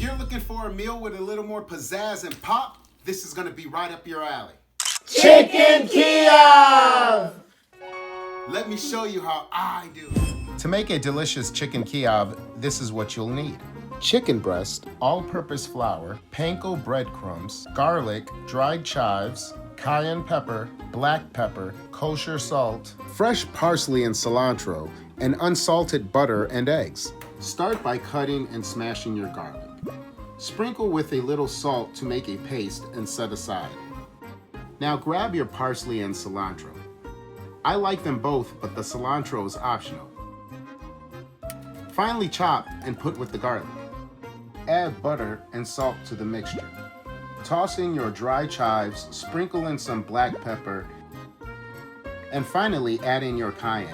you're looking for a meal with a little more pizzazz and pop, this is gonna be right up your alley. Chicken Kiev! Let me show you how I do it. To make a delicious chicken Kiev, this is what you'll need. Chicken breast, all-purpose flour, panko breadcrumbs, garlic, dried chives, cayenne pepper, black pepper, kosher salt, fresh parsley and cilantro, and unsalted butter and eggs. Start by cutting and smashing your garlic. Sprinkle with a little salt to make a paste and set aside. Now grab your parsley and cilantro. I like them both, but the cilantro is optional. Finely chop and put with the garlic. Add butter and salt to the mixture. Toss in your dry chives, sprinkle in some black pepper, and finally add in your cayenne.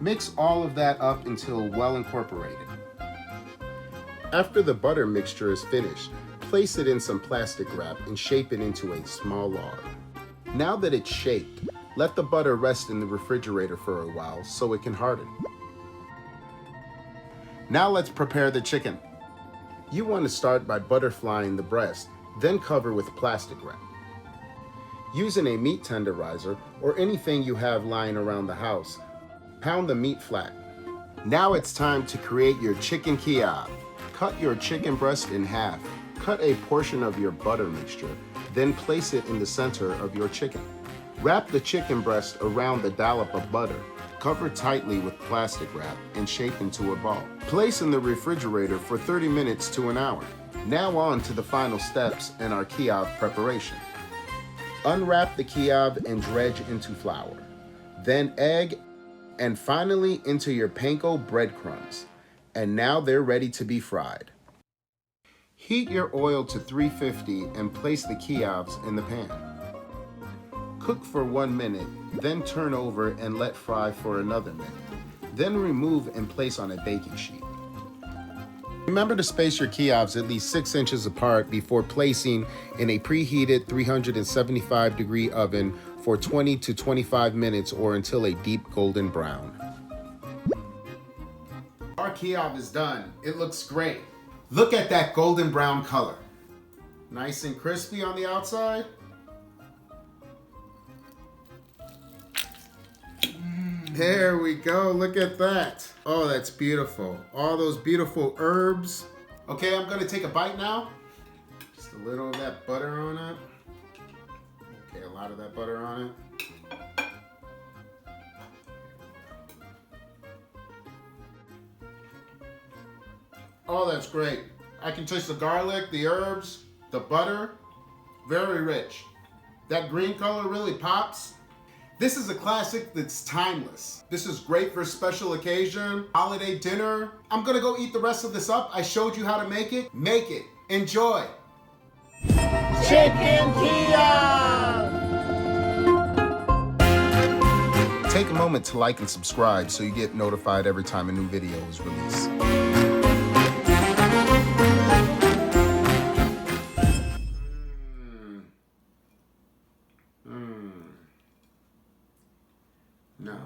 Mix all of that up until well incorporated. After the butter mixture is finished, place it in some plastic wrap and shape it into a small log. Now that it's shaped, let the butter rest in the refrigerator for a while so it can harden. Now let's prepare the chicken. You want to start by butterflying the breast, then cover with plastic wrap. Using a meat tenderizer or anything you have lying around the house, pound the meat flat. Now it's time to create your chicken Kiev. Cut your chicken breast in half. Cut a portion of your butter mixture, then place it in the center of your chicken. Wrap the chicken breast around the dollop of butter. Cover tightly with plastic wrap and shape into a ball. Place in the refrigerator for 30 minutes to an hour. Now on to the final steps in our Kiev preparation. Unwrap the Kiev and dredge into flour. Then egg, and finally into your panko breadcrumbs. And now they're ready to be fried. Heat your oil to 350 and place the Kievs in the pan. Cook for 1 minute, then turn over and let fry for another minute. Then remove and place on a baking sheet. Remember to space your Kievs at least 6 inches apart before placing in a preheated 375-degree oven for 20 to 25 minutes or until a deep golden brown. Our Kiev is done. It looks great. Look at that golden brown color. Nice and crispy on the outside. There we go. Look at that. Oh, that's beautiful. All those beautiful herbs. Okay, I'm going to take a bite now. Just a little of that butter on it. Okay, a lot of that butter on it. Oh, that's great. I can taste the garlic, the herbs, the butter. Very rich. That green color really pops. This is a classic that's timeless. This is great for special occasion, holiday dinner. I'm gonna go eat the rest of this up. I showed you how to make it. Make it. Enjoy. Chicken Kiev! Take a moment to like and subscribe so you get notified every time a new video is released. No.